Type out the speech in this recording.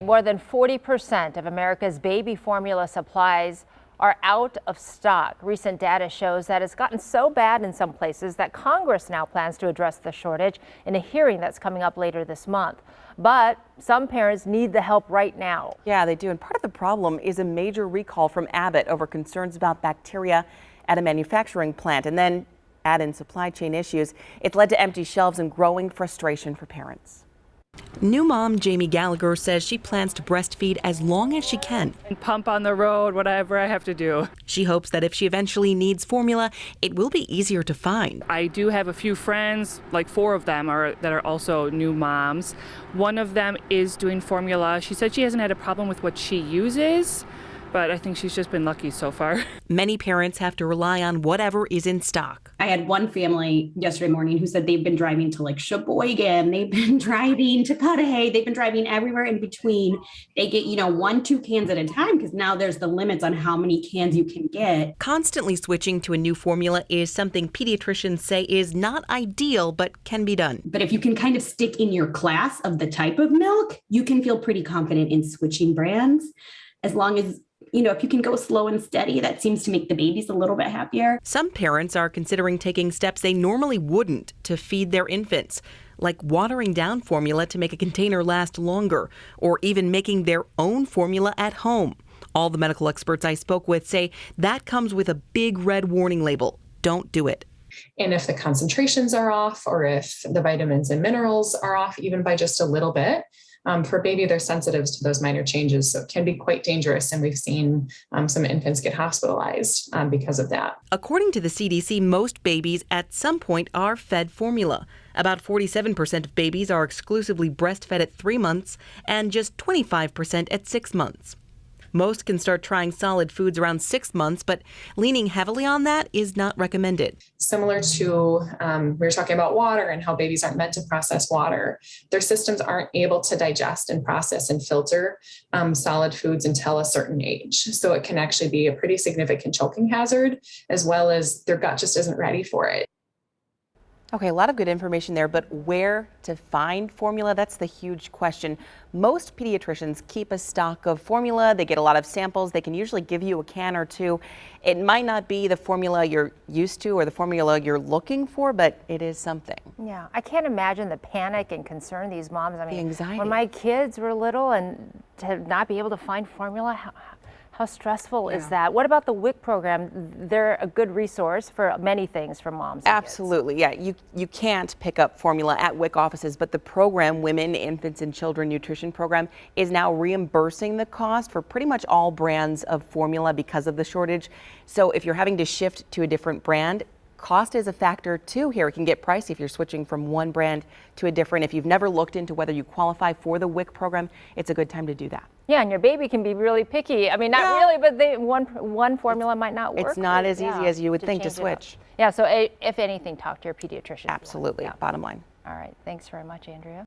More than 40% of America's baby formula supplies are out of stock. Recent data shows that it's gotten so bad in some places that Congress now plans to address the shortage in a hearing that's coming up later this month. But some parents need the help right now. Yeah, they do. And part of the problem is a major recall from Abbott over concerns about bacteria at a manufacturing plant. And then add in supply chain issues. It's led to empty shelves and growing frustration for parents. New mom Jamie Gallagher says she plans to breastfeed as long as she can. And pump on the road, whatever I have to do. She hopes that if she eventually needs formula, it will be easier to find. I do have a few friends, like 4 of them that are also new moms. One of them is doing formula. She said she hasn't had a problem with what she uses, but I think she's just been lucky so far. Many parents have to rely on whatever is in stock. I had one family yesterday morning who said they've been driving to like Sheboygan, they've been driving to Cudahy, they've been driving everywhere in between. They get, 1-2 cans at a time because now there's the limits on how many cans you can get. Constantly switching to a new formula is something pediatricians say is not ideal, but can be done. But if you can kind of stick in your class of the type of milk, you can feel pretty confident in switching brands. As long as if you can go slow and steady, that seems to make the babies a little bit happier. Some parents are considering taking steps they normally wouldn't to feed their infants, like watering down formula to make a container last longer, or even making their own formula at home. All the medical experts I spoke with say that comes with a big red warning label. Don't do it. And if the concentrations are off, or if the vitamins and minerals are off, even by just a little bit, for baby, they're sensitive to those minor changes, so it can be quite dangerous. And we've seen some infants get hospitalized because of that. According to the CDC, most babies at some point are fed formula. About 47% of babies are exclusively breastfed at 3 months and just 25% at 6 months. Most can start trying solid foods around 6 months, but leaning heavily on that is not recommended. Similar to, we were talking about water and how babies aren't meant to process water. Their systems aren't able to digest and process and filter solid foods until a certain age. So it can actually be a pretty significant choking hazard, as well as their gut just isn't ready for it. Okay, a lot of good information there, but where to find formula? That's the huge question. Most pediatricians keep a stock of formula. They get a lot of samples. They can usually give you a can or two. It might not be the formula you're used to or the formula you're looking for, but it is something. Yeah, I can't imagine the panic and concern these moms. I mean, the anxiety. When my kids were little and to not be able to find formula, how stressful is that? What about the WIC program? They're a good resource for many things for moms. Absolutely, yeah. You can't pick up formula at WIC offices, but the program, Women, Infants, and Children Nutrition Program, is now reimbursing the cost for pretty much all brands of formula because of the shortage. So if you're having to shift to a different brand, cost is a factor too here. It can get pricey if you're switching from one brand to a different. If you've never looked into whether you qualify for the WIC program, it's a good time to do that. Yeah, and your baby can be really picky. I mean, not really, but one formula might not work. It's not as easy as you would think to switch. Yeah, so if anything, talk to your pediatrician. Absolutely, bottom line. All right, thanks very much, Andrea.